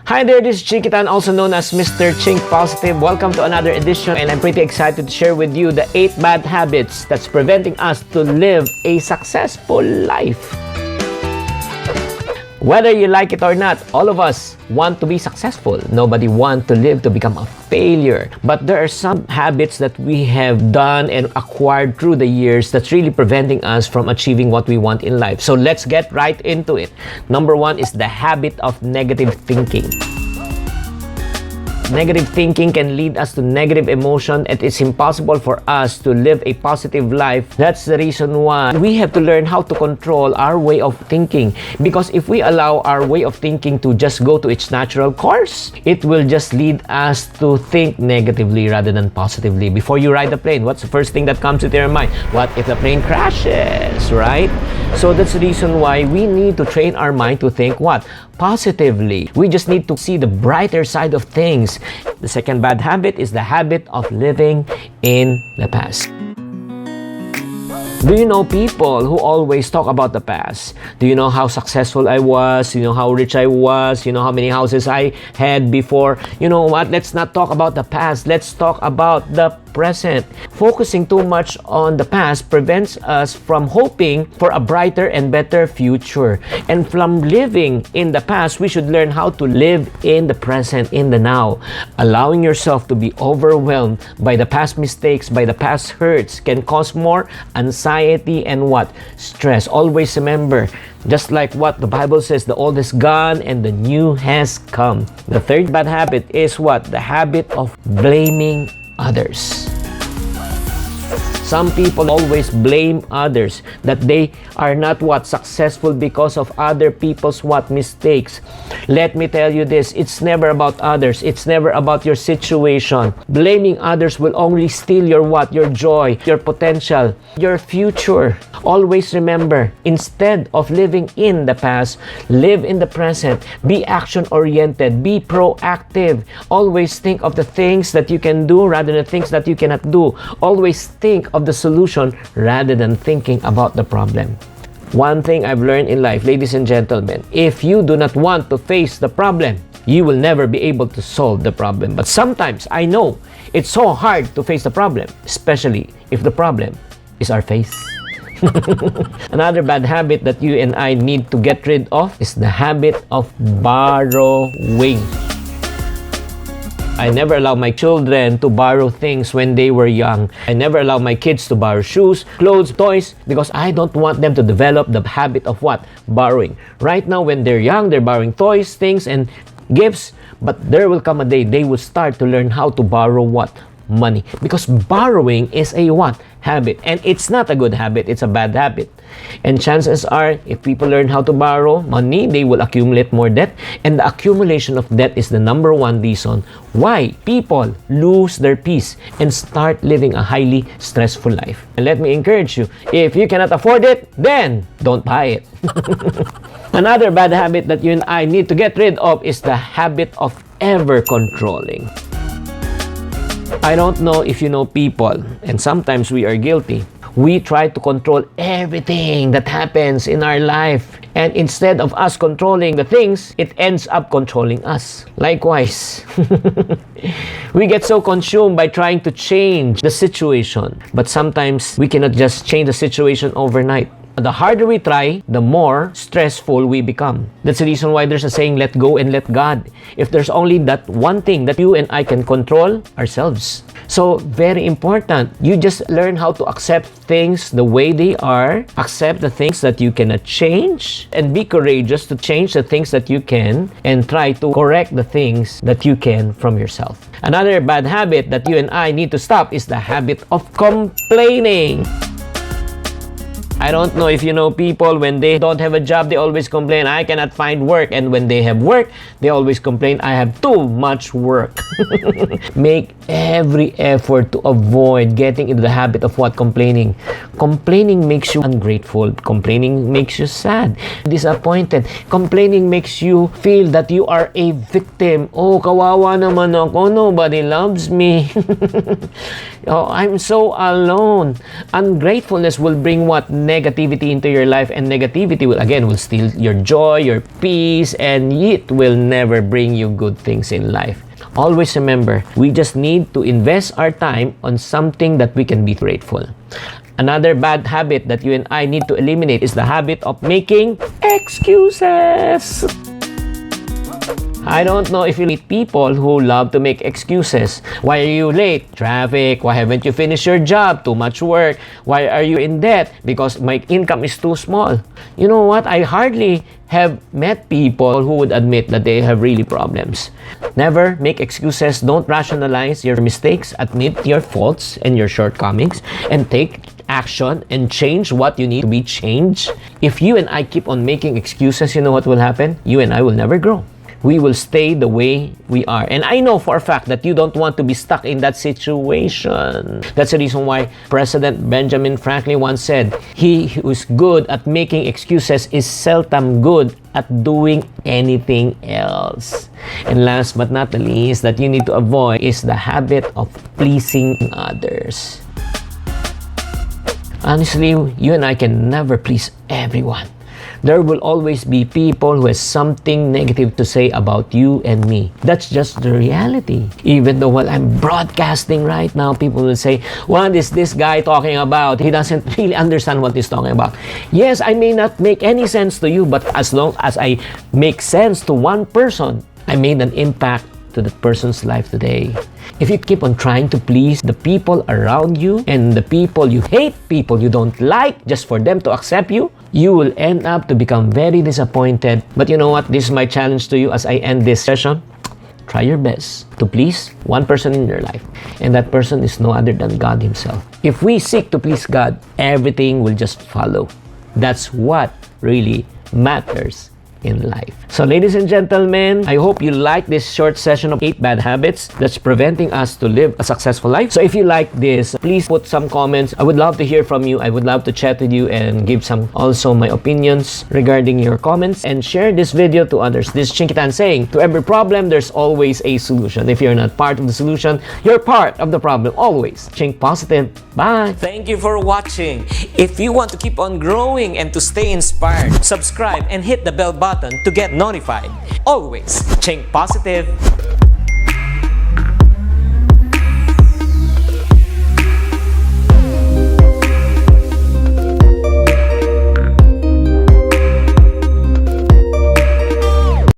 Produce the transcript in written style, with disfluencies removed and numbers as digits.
Hi there, this is Chinkee, also known as Mr. Chink Positive. Welcome to another edition, and I'm pretty excited to share with you the 8 bad habits that's preventing us to live a successful life. Whether you like it or not, all of us want to be successful. Nobody wants to live to become a failure. But there are some habits that we have done and acquired through the years that's really preventing us from achieving what we want in life. So let's get right into it. Number 1 is the habit of negative thinking. Negative thinking can lead us to negative emotion, and it's impossible for us to live a positive life. That's the reason why we have to learn how to control our way of thinking. Because if we allow our way of thinking to just go to its natural course, it will just lead us to think negatively rather than positively. Before you ride the plane, what's the first thing that comes into your mind? What if the plane crashes, right? So that's the reason why we need to train our mind to think what? Positively. We just need to see the brighter side of things. The second bad habit is the habit of living in the past. Do you know people who always talk about the past? Do you know how successful I was? You know how rich I was? You know how many houses I had before? You know what? Let's not talk about the past. Let's talk about the present. Focusing too much on the past prevents us from hoping for a brighter and better future. And from living in the past, we should learn how to live in the present, in the now. Allowing yourself to be overwhelmed by the past mistakes, by the past hurts, can cause more anxiety and what? Stress. Always remember, just like what the Bible says, the old is gone and the new has come. The third bad habit is what? The habit of blaming others. Some people always blame others that they are not what? Successful because of other people's what? Mistakes. Let me tell you this, it's never about others. It's never about your situation. Blaming others will only steal your what? Your joy, your potential, your future. Always remember, instead of living in the past, live in the present. Be action-oriented. Be proactive. Always think of the things that you can do rather than things that you cannot do. Always think of the solution rather than thinking about the problem. One thing I've learned in life, ladies and gentlemen, if you do not want to face the problem, you will never be able to solve the problem. But sometimes I know it's so hard to face the problem, especially if the problem is our face. Another bad habit that you and I need to get rid of is the habit of borrowing. I never allow my children to borrow things when they were young. I never allow my kids to borrow shoes, clothes, toys, because I don't want them to develop the habit of what? Borrowing. Right now, when they're young, they're borrowing toys, things, and gifts, but there will come a day they will start to learn how to borrow what? Money. Because borrowing is a what? Habit. And it's not a good habit, it's a bad habit. And chances are, if people learn how to borrow money, they will accumulate more debt. And the accumulation of debt is the number 1 reason why people lose their peace and start living a highly stressful life. And let me encourage you, if you cannot afford it, then don't buy it. Another bad habit that you and I need to get rid of is the habit of ever controlling. I don't know if you know people, and sometimes we are guilty. We try to control everything that happens in our life. And instead of us controlling the things, it ends up controlling us. Likewise, we get so consumed by trying to change the situation. But sometimes we cannot just change the situation overnight. The harder we try, the more stressful we become. That's the reason why there's a saying, let go and let God. If there's only that one thing that you and I can control, ourselves. So, very important. You just learn how to accept things the way they are, accept the things that you cannot change, and be courageous to change the things that you can, and try to correct the things that you can from yourself. Another bad habit that you and I need to stop is the habit of complaining. I don't know if you know people, when they don't have a job, they always complain, I cannot find work. And when they have work, they always complain, I have too much work. Make every effort to avoid getting into the habit of what? Complaining. Complaining makes you ungrateful. Complaining makes you sad, disappointed. Complaining makes you feel that you are a victim. Oh, kawawa naman ako. Nobody loves me. Oh, I'm so alone. Ungratefulness will bring what? negativity into your life, and negativity will steal your joy, your peace, and it will never bring you good things in life. Always remember, we just need to invest our time on something that we can be grateful. Another bad habit that you and I need to eliminate is the habit of making excuses. I don't know if you meet people who love to make excuses. Why are you late? Traffic. Why haven't you finished your job? Too much work. Why are you in debt? Because my income is too small. You know what? I hardly have met people who would admit that they have really problems. Never make excuses. Don't rationalize your mistakes. Admit your faults and your shortcomings and take action and change what you need to be changed. If you and I keep on making excuses, you know what will happen? You and I will never grow. We will stay the way we are. And I know for a fact that you don't want to be stuck in that situation. That's the reason why President Benjamin Franklin once said, "He who is good at making excuses is seldom good at doing anything else." And last but not the least that you need to avoid is the habit of pleasing others. Honestly, you and I can never please everyone. There will always be people who has something negative to say about you and me. That's just the reality. Even though while I'm broadcasting right now, people will say, "What is this guy talking about? He doesn't really understand what he's talking about." Yes, I may not make any sense to you, but as long as I make sense to one person, I made an impact to that person's life today. If you keep on trying to please the people around you and the people you hate, people you don't like, just for them to accept you, you will end up to become very disappointed. But you know what? This is my challenge to you as I end this session. Try your best to please one person in your life. And that person is no other than God Himself. If we seek to please God, everything will just follow. That's what really matters in life. So ladies and gentlemen, I hope you like this short session of 8 bad habits that's preventing us to live a successful life. So if you like this, please put some comments. I would love to hear from you. I would love to chat with you and give some also my opinions regarding your comments, and share this video to others. This is Chinkee saying, to every problem, there's always a solution. If you're not part of the solution, you're part of the problem always. Think positive. Bye. Thank you for watching. If you want to keep on growing and to stay inspired, subscribe and hit the bell button to get notified. Always think positive.